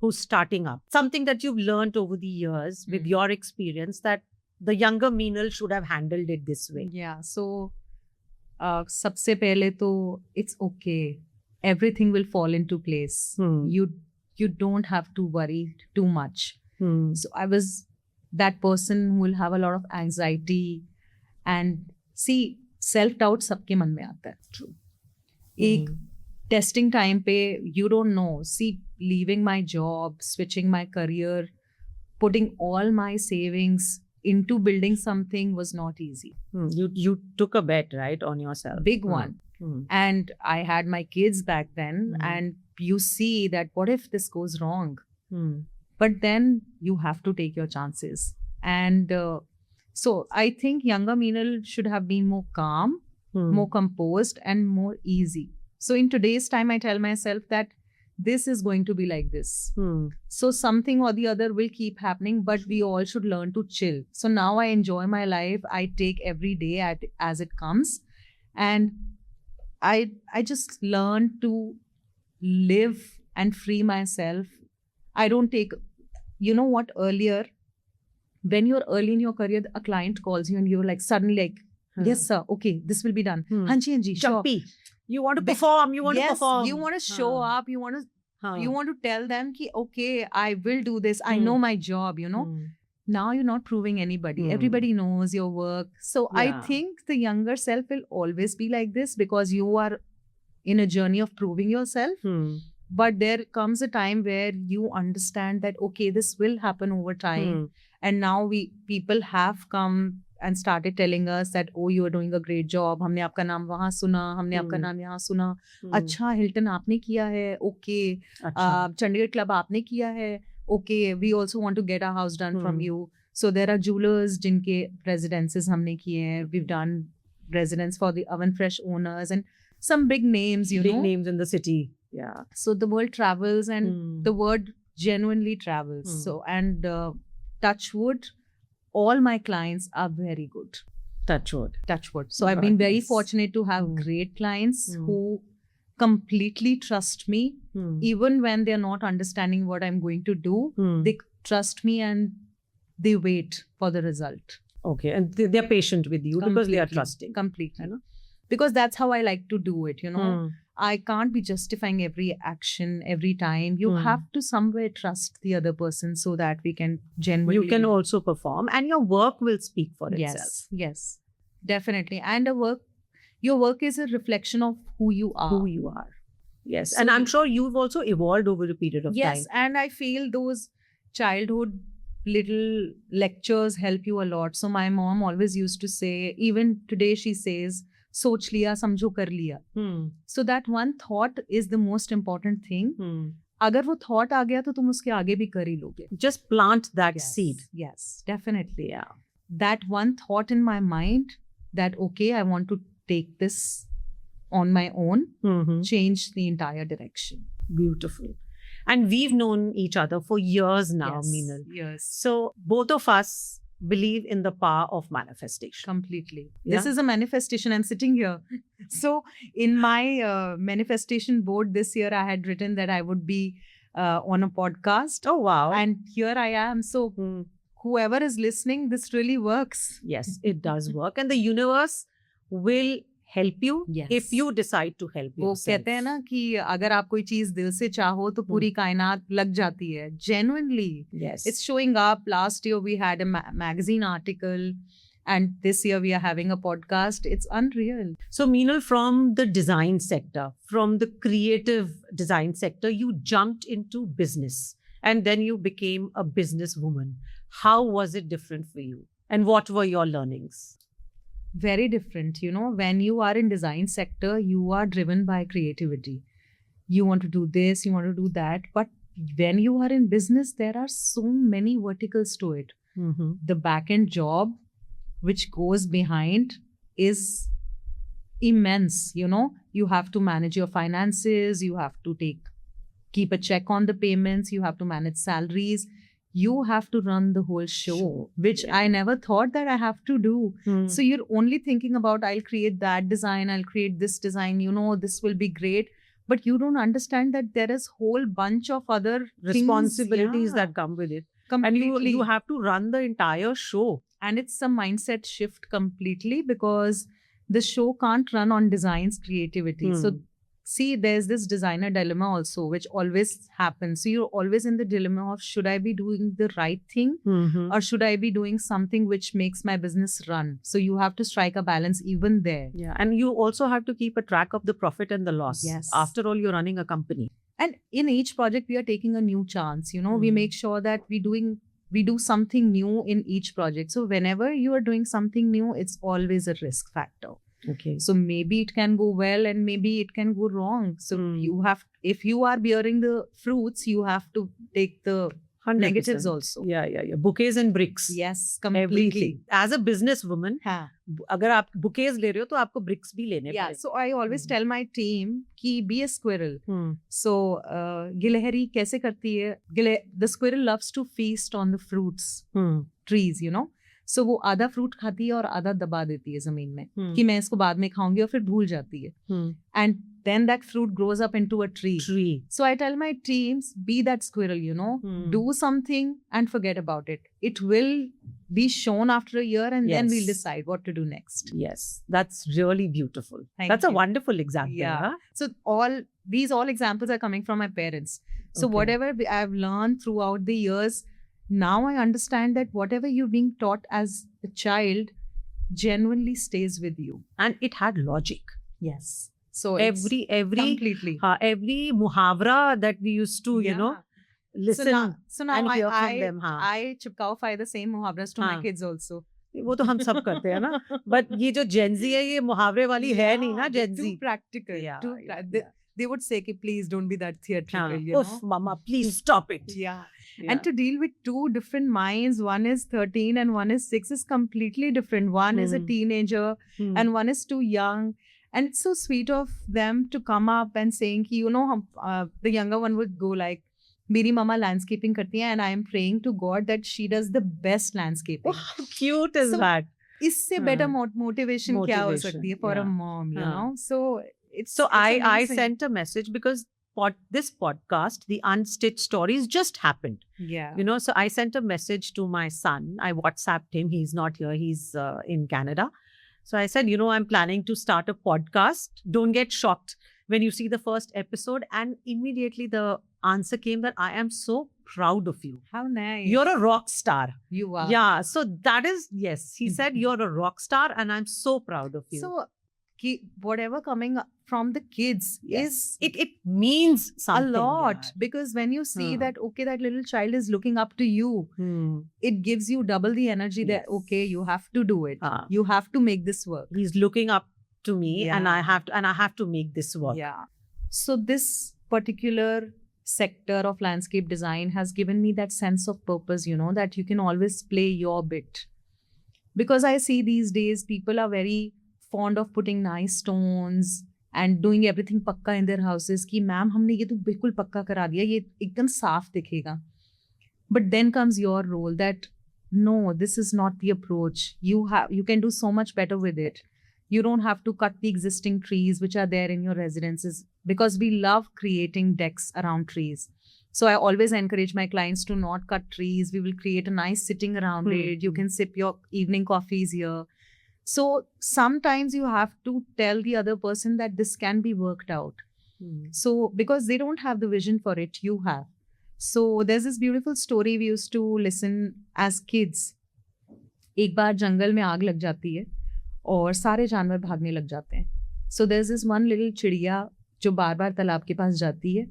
who's starting up, something that you've learned over the years with your experience that the younger Meenal should have handled it this way?
Yeah. So सबसे पहले तो it's okay. Everything will fall into place. You don't have to worry too much. So I was that person who will have a lot of anxiety, and see, self-doubt सबके मन में आता है.
True.
एक testing time पे you don't know. See, leaving my job, switching my career, putting all my savings into building something was not easy.
You took a bet, right, on yourself.
Big one. And I had my kids back then, and you see that what if this goes wrong? But then you have to take your chances. And so I think younger Meenal should have been more calm, more composed, and more easy. So in today's time, I tell myself that this is going to be like this. So something or the other will keep happening, but we all should learn to chill. So now I enjoy my life. I take every day as it comes. And I just learn to live and free myself. I don't take, you know what, earlier when you're early in your career, a client calls you and you're like suddenly like, yes sir, okay, this will be done. Hanji, hanji, sure.
Jumpy. You want to perform. You want
Yes,
to perform.
you want to show up. You want to tell them ki, okay, I will do this. I know my job, you know. Now you're not proving anybody. Everybody knows your work. So I think the younger self will always be like this because you are in a journey of proving yourself. But there comes a time where you understand that, okay, this will happen over time. And now people have come and started telling us that, oh, you are doing a great job. हमने आपका नाम वहाँ सुना, हमने आपका नाम यहाँ सुना. अच्छा, हिल्टन आपने किया है, okay. चंडीगढ़ क्लब आपने किया है, okay. We also want to get our house done from you. So there are jewelers जिनके residences हमने किए हैं. We've done residence for the Oven Fresh owners and some big names, you know.
Big names in the city. Yeah.
So the world travels and the word genuinely travels. So, and touch wood, all my clients are very good.
Touch wood.
Touch wood. So I've been very fortunate to have great clients who completely trust me. Even when they're not understanding what I'm going to do, they trust me and they wait for the result.
Okay. And they're patient with you because they are trusting.
Completely. You know? Because that's how I like to do it, you know. I can't be justifying every action every time. You have to somewhere trust the other person so that we can genuinely...
You can also perform and your work will speak for itself.
Yes, yes, definitely. And your work is a reflection of who you are.
Who you are. Yes. So, and I'm sure you've also evolved over a period of time.
Yes, and I feel those childhood little lectures help you a lot. So my mom always used to say, even today she says, सोच लिया समझो कर लिया. So that one thought is the most important thing. अगर वो thought आ गया तो तुम उसके आगे भी कर ही लोगे.
Just plant that seed.
Yes, definitely. Yeah. That one thought in my mind that, okay, I want to take this on my own, change the entire direction.
Beautiful. And we've known each other for years now, Meenal.
Yes.
So both of us believe in the power of manifestation.
Completely. Yeah? This is a manifestation. I'm sitting here. So in my manifestation board this year, I had written that I would be on a podcast.
Oh, wow.
And here I am. So whoever is listening, this really works.
Yes, it does work. And the universe will help you if you decide to help yourself.
वो कहते हैं ना कि अगर आप कोई चीज दिल से चाहो तो पूरी कायनात लग जाती है. Genuinely.
Yes.
It's showing up. Last year we had a magazine article and this year we are having a podcast. It's unreal.
So Meenal, from the design sector, from the creative design sector, you jumped into business and then you became a businesswoman. How was it different for you? And what were your learnings?
Very different. You know, when you are in design sector, you are driven by creativity. You want to do this, you want to do that. But when you are in business, there are so many verticals to it. The back-end job, which goes behind, is immense. You know, you have to manage your finances. You have to keep a check on the payments. You have to manage salaries. You have to run the whole show, which I never thought that I have to do. So you're only thinking about, I'll create that design, I'll create this design, you know, this will be great. But you don't understand that there is whole bunch of other
responsibilities that come with it.
Completely.
And you have to run the entire show.
And it's a mindset shift completely because the show can't run on design's creativity. So see, there's this designer dilemma also, which always happens. So you're always in the dilemma of, should I be doing the right thing or should I be doing something which makes my business run? So you have to strike a balance even there.
Yeah. And you also have to keep a track of the profit and the loss.
Yes.
After all, you're running a company.
And in each project, we are taking a new chance. You know, we make sure that we do something new in each project. So whenever you are doing something new, it's always a risk factor.
Okay.
So maybe it can go well and maybe it can go wrong. So if you are bearing the fruits, you have to take the
100%.
Negatives also.
Yeah. Bouquets and bricks.
Yes, completely.
Everything. As a businesswoman, अगर आप bouquets ले रहे हो तो आपको bricks भी लेने
पड़ेंगे. So I always tell my team कि be a squirrel. So गिलहरी कैसे करती है? The squirrel loves to feast on the fruits, trees, you know. सो वो आधा फ्रूट खाती है और आधा दबा देती है जमीन में
Hmm.
कि मैं इसको बाद में खाऊंगी, और फिर भूल जाती है.
Hmm.
And then that fruit grows up into a tree.
Tree.
So I tell my teams, be that squirrel, you know,
Hmm.
do something and forget about it. It will be shown after a year, and then we'll
Yes.
decide what to do next.
Yes, that's really beautiful.
Thank
That's a
you.
wonderful example.
Yeah.
Huh?
So these examples are coming from my parents. So
Okay.
whatever I've learned throughout the years, now I understand that whatever you're being taught as a child genuinely stays with you.
And it had logic.
Yes. So it's
Every
completely.
every muhavra that we used to, you know, listen.
So now
and hear from
I
them, हाँ.
I chipkawify the same muhavras to my
हाँ.
kids also.
वो तो हम सब करते हैं ना. But ये जो Gen Z है, ये मुहावरे वाली है नहीं ना,
they're
Gen
too
Z.
practical.
Yeah,
Too
yeah,
they, they would say, कि, please don't be that theatrical,
हाँ.
you
Oof,
know.
mama, please stop it.
Yeah.
Yeah.
And to deal with two different minds, one is 13 and one is 6, is completely different. One is a
Hmm.
teenager
Hmm.
and one is too young. And it's so sweet of them to come up and saying, कि, you know, the younger one would go like, मेरी mama landscaping करती है, and I am praying to God that she does the best landscaping.
Oh, how cute is
So,
that?
इससे better motivation क्या हो सकती है for a
yeah.
mom, you
हाँ.
know? So it's
So I
amazing.
sent a message because this podcast, The Unstitched Stories, just happened.
Yeah.
You know, so I sent a message to my son. I WhatsApped him. He's not here. He's in Canada. So I said, you know, I'm planning to start a podcast. Don't get shocked when you see the first episode. And immediately the answer came that I am so proud of you.
How nice.
You're a rock star.
You are.
Yeah. So that is, yes, he said, you're a rock star and I'm so proud of you.
So whatever coming up from the kids
Yes.
is
It means
a
something.
lot,
yeah.
because when you see
Huh.
that, okay, that little child is looking up to you,
Hmm.
it gives you double the energy that,
Yes.
okay, you have to do it.
Ah.
You have to make this work.
He's looking up to me and I
Yeah.
have to make this work.
Yeah. So this particular sector of landscape design has given me that sense of purpose, you know, that you can always play your bit. Because I see these days people are very fond of putting nice stones and doing everything पक्का in their houses कि ma'am हमने ये तो बिल्कुल पक्का करा दिया, ये एकदम साफ दिखेगा. But then comes your role that no, this is not the approach. You can do so much better with it. You don't have to cut the existing trees which are there in your residences, because we love creating decks around trees. So I always encourage my clients to not cut trees. We will create a nice sitting around it. You can sip your evening coffees here. So sometimes you have to tell the other person that this can be worked out.
Hmm.
So because they don't have the vision for it, you have. So there's this beautiful story we used to listen as kids. एक बार जंगल में आग लग जाती है और सारे जानवर भागने लग जाते हैं. So there's this one little चिड़िया जो बार बार तालाब के पास जाती है,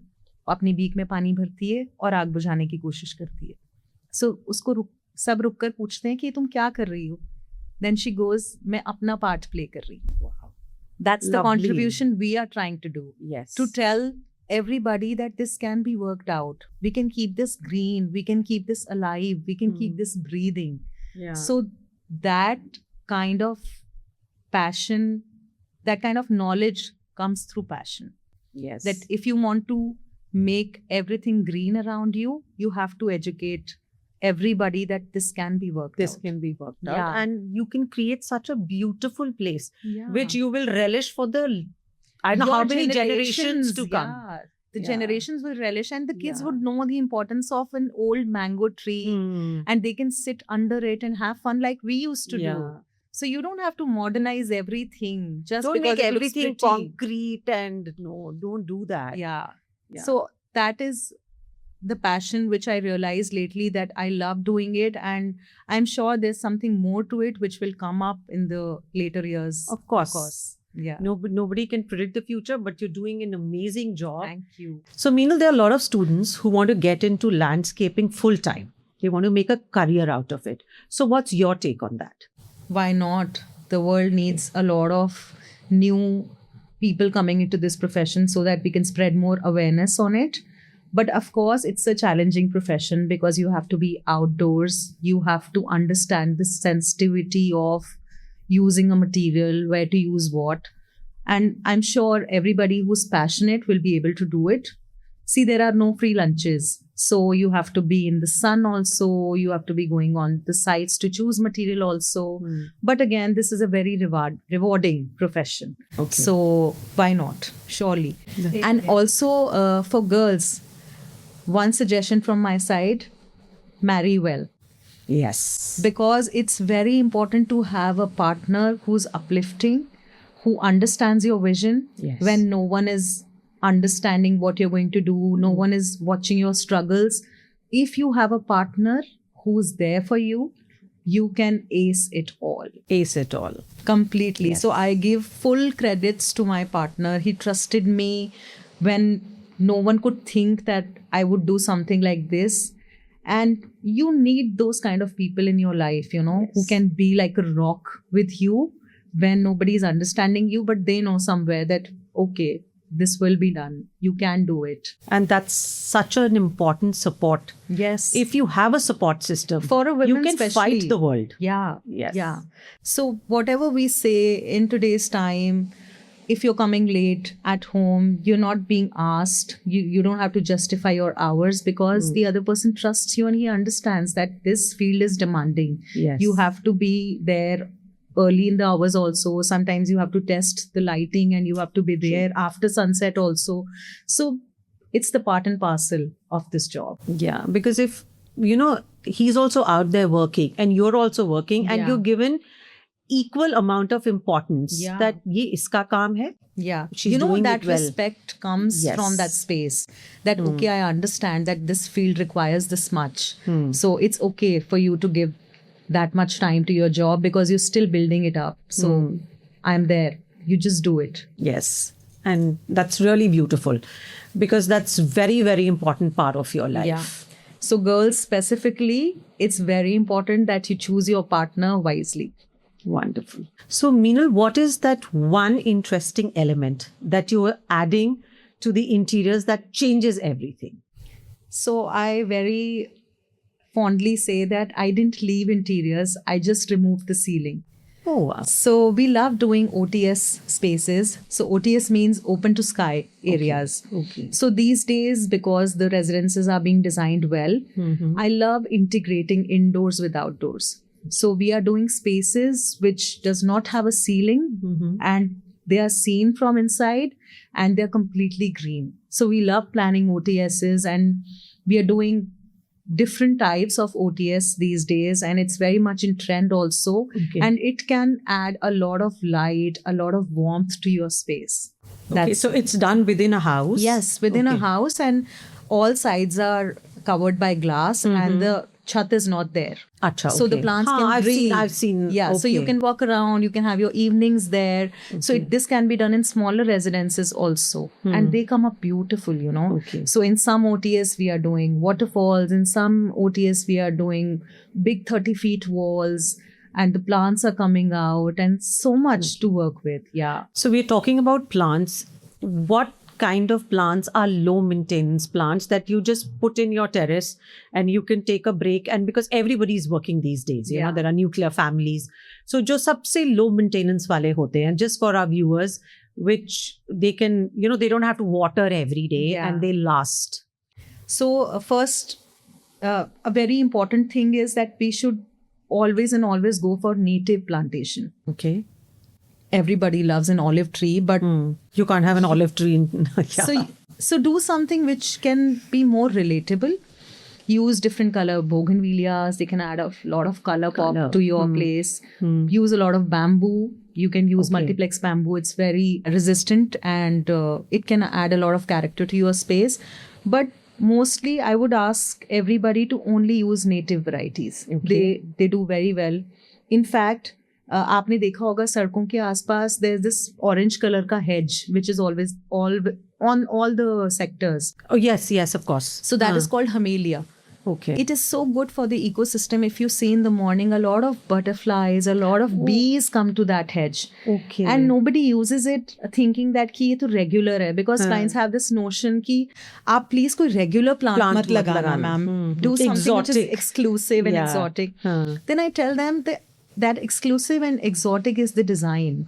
अपनी बीक में पानी भरती है और आग बुझाने की कोशिश करती है. So उसको सब रुक कर पूछते हैं कि तुम क्या कर रही हो? Then she goes, मैं अपना part play कर रही हूँ.
Wow.
That's the
Lovely.
contribution we are trying to do.
Yes.
To tell everybody that this can be worked out. We can keep this green. We can keep this alive. We can keep this breathing.
Yeah.
So that kind of passion, that kind of knowledge comes through passion.
yes.
That if you want to make everything green around you, you have to educate everybody that this can be worked
this
out.
can be worked out.
Yeah.
And you can create such a beautiful place,
Yeah.
which you will relish for the, I don't know
Your
how many generations to come.
Yeah. The
Yeah.
generations will relish, and the kids
Yeah.
would know the importance of an old mango tree,
Hmm.
and they can sit under it and have fun like we used to
Yeah.
do. So you don't have to modernize everything just
Don't
because
make
it looks
everything
pretty.
concrete and no, don't do that.
Yeah.
Yeah.
So that is the passion which I realized lately, that I love doing it, and I'm sure there's something more to it which will come up in the later years.
Of course.
Yeah.
Nobody can predict the future, but you're doing an amazing job.
Thank you.
So, Meenal, there are a lot of students who want to get into landscaping full time. They want to make a career out of it. So, what's your take on that?
Why not? The world needs a lot of new people coming into this profession so that we can spread more awareness on it. But of course, it's a challenging profession because you have to be outdoors. You have to understand the sensitivity of using a material, where to use what. And I'm sure everybody who's passionate will be able to do it. See, there are no free lunches. So you have to be in the sun also, you have to be going on the sites to choose material also. But again, this is a very rewarding profession.
Okay.
So why not? Surely. And also for girls, one suggestion from my side, marry well.
Yes.
Because it's very important to have a partner who's uplifting, who understands your vision.
Yes.
When no one is understanding what you're going to do, no one is watching your struggles. If you have a partner who's there for you, you can ace it all.
Ace it all.
Completely.
Yes.
So I give full credits to my partner. He trusted me when no one could think that I would do something like this. And you need those kind of people in your life, you know, who can be like a rock with you when nobody is understanding you, but they know somewhere that, okay, this will be done. You can do it.
And that's such an important support.
Yes.
If you have a support system,
For a woman
you can
especially.
fight the world.
Yeah.
Yes.
Yeah. So whatever we say in today's time, if you're coming late at home, you're not being asked. You don't have to justify your hours because the other person trusts you and he understands that this field is demanding.
Yes.
You have to be there early in the hours also. Sometimes you have to test the lighting and you have to be there after sunset also. So it's the part and parcel of this job.
Yeah, because if, you know, he's also out there working and you're also working and
Yeah.
you're given equal amount of importance
Yeah.
that ye iska kaam hai.
Yeah.
She's
you know,
doing
that
it well.
respect comes
Yes.
from that space. That, okay, I understand that this field requires this much. So it's okay for you to give that much time to your job because you're still building it up. So I'm there. You just do it.
Yes. And that's really beautiful because that's very, very important part of your life.
Yeah. So girls specifically, it's very important that you choose your partner wisely.
Wonderful. So, Meenal, what is that one interesting element that you are adding to the interiors that changes everything?
So I very fondly say that I didn't leave interiors, I just removed the ceiling.
Oh, wow.
So we love doing OTS spaces. So OTS means open to sky areas.
Okay.
So these days, because the residences are being designed well, I love integrating indoors with outdoors. So we are doing spaces which does not have a ceiling and they are seen from inside and they're completely green. So we love planning OTSs and we are doing different types of OTS these days and it's very much in trend also.
Okay.
And it can add a lot of light, a lot of warmth to your space.
Okay, so it's done within a house?
Yes, within a
Okay.
house and all sides are covered by glass and the chat is not there.
Acha,
So the
okay.
plants
Haan,
can
I've
breathe.
seen.
Yeah, so you
okay.
can walk around, you can have your evenings there. So this can be done in smaller residences also. And they come up beautiful, you know.
Okay.
So in some OTS we are doing waterfalls, in some OTS we are doing big 30 feet walls and the plants are coming out and so much to work with. Yeah.
So we're talking about plants. What kind of plants are low maintenance plants that you just put in your terrace and you can take a break? And because everybody is working these days, you know,
Yeah.
there are nuclear families. So jo sabse low maintenance wale hote hain, just for our viewers, which they can, you know, they don't have to water every day
Yeah.
and they last.
So first, a very important thing is that we should always go for native plantation.
Okay.
Everybody loves an olive tree, but
You can't have an olive tree in. Yeah.
so do something which can be more relatable. Use different color bougainvilleas. They can add a lot of color
Colour.
pop to your place. Use a lot of bamboo. You can use multiplex bamboo. It's very resistant and it can add a lot of character to your space. But mostly, I would ask everybody to only use native varieties.
Okay.
They do very well. In fact, आपने देखा होगा सड़कों के आसपास there's this orange color का hedge which is always on all the sectors.
Oh, yes, of course.
So that is called Hamelia.
Okay.
It is so good for the ecosystem. If you see in the morning, a lot of butterflies, a lot of bees come to that hedge.
Okay.
And nobody uses it thinking that कि ये तो regular है, because clients have this notion कि आप please कोई regular plant मत लगाना ma'am. Do something which is
Exotic.
exclusive and
Yeah.
exotic.
हाँ.
Then I tell them that exclusive and exotic is the design.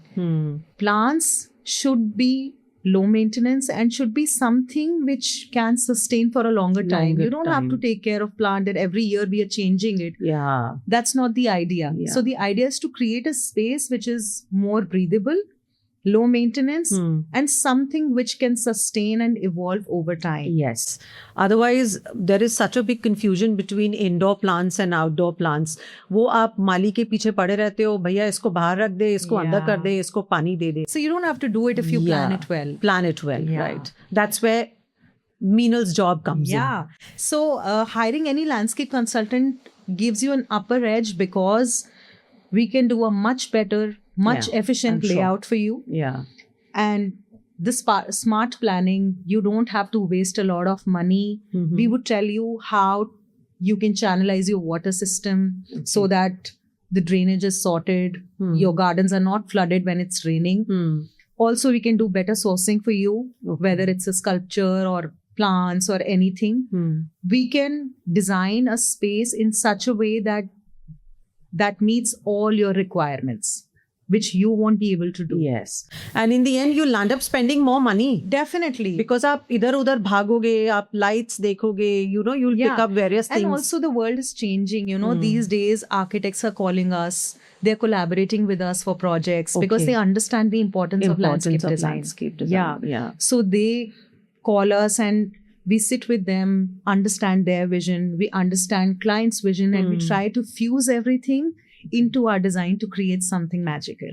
Plants should be low maintenance, and should be something which can sustain for a longer time.
Longer
You don't have to
time.
take care of plant and every year we are changing it.
Yeah.
That's not the idea.
Yeah.
So the idea is to create a space which is more breathable, low maintenance, and something which can sustain and evolve over time.
Yes. Otherwise, there is such a big confusion between indoor plants and outdoor plants. वो आप माली के पीछे पड़े रहते हो, भैया इसको बाहर रख दे, इसको अंदर कर दे, इसको पानी दे दे.
So you don't have to do it if you plan
Yeah.
it well.
Plan it well,
Yeah.
right? That's where Meenal's job comes in.
Yeah. So hiring any landscape consultant gives you an upper edge because we can do a much better, much
Yeah,
efficient
I'm sure.
layout for you.
Yeah.
And this smart planning, you don't have to waste a lot of money.
Mhm.
We would tell you how you can channelize your water system so that the drainage is sorted. Your gardens are not flooded when it's raining. Also, we can do better sourcing for you, whether it's a sculpture or plants or anything. We can design a space in such a way that meets all your requirements, which you won't be able to do.
Yes. And in the end, you'll end up spending more money.
Definitely.
Because आप इधर उधर भागोगे, आप lights देखोगे, you'll pick up various things.
And also the world is changing. These days architects are calling us. They're collaborating with us for projects because they understand the importance of landscape design.
Yeah.
So they call us and we sit with them, understand their vision. We understand client's vision and we try to fuse everything into our design to create something magical.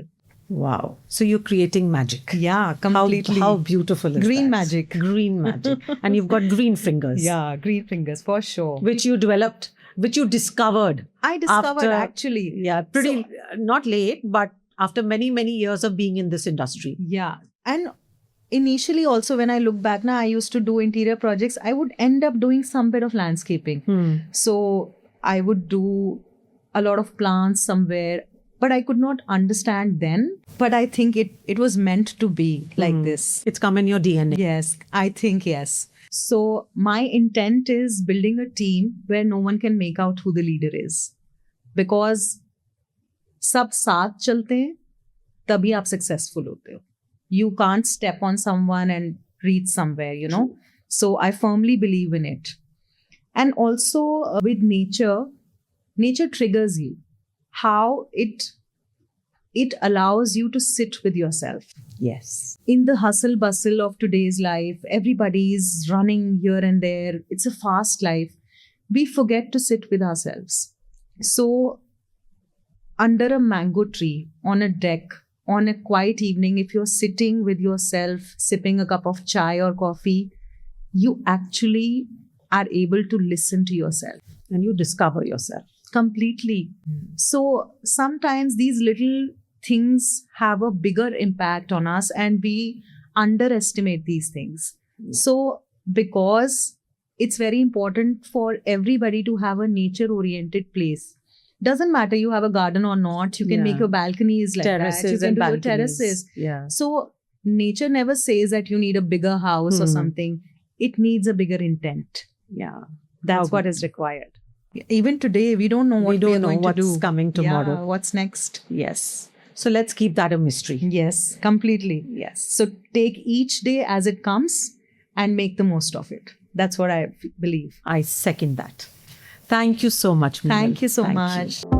Wow. So you're creating magic.
Yeah, completely.
How beautiful is
Green
that?
magic.
Green magic. And you've got green fingers.
Yeah, green fingers for sure.
Which you developed, which you discovered.
I discovered
after,
actually.
Yeah, not late, but after many, many years of being in this industry.
Yeah. And initially also when I look back now, I used to do interior projects. I would end up doing some bit of landscaping. So I would do a lot of plants somewhere, but I could not understand then. But I think it was meant to be like this.
It's come in your DNA.
Yes, I think yes. So my intent is building a team where no one can make out who the leader is. Because सब साथ चलते हैं, तभी आप successful होते हो. You can't step on someone and reach somewhere, So I firmly believe in it. And also with nature triggers you. How it allows you to sit with yourself.
Yes.
In the hustle bustle of today's life, everybody's running here and there. It's a fast life. We forget to sit with ourselves. So under a mango tree, on a deck, on a quiet evening, if you're sitting with yourself, sipping a cup of chai or coffee, you actually are able to listen to yourself.
And you discover yourself.
Completely. So sometimes these little things have a bigger impact on us and we underestimate these things. So because it's very important for everybody to have a nature-oriented place. Doesn't matter you have a garden or not. You can make your balconies like
terraces
that. You can
and
do your
balconies.
terraces.
Yeah.
So nature never says that you need a bigger house or something. It needs a bigger intent.
Yeah.
That's what is required. Even today, we don't know what we are going to do.
What's coming tomorrow.
Yeah, what's next?
Yes. So let's keep that a mystery.
Yes, completely.
Yes.
So take each day as it comes and make the most of it. That's what I believe.
I second that. Thank you so much, Meenal.
Thank you so
Thank
much.
you.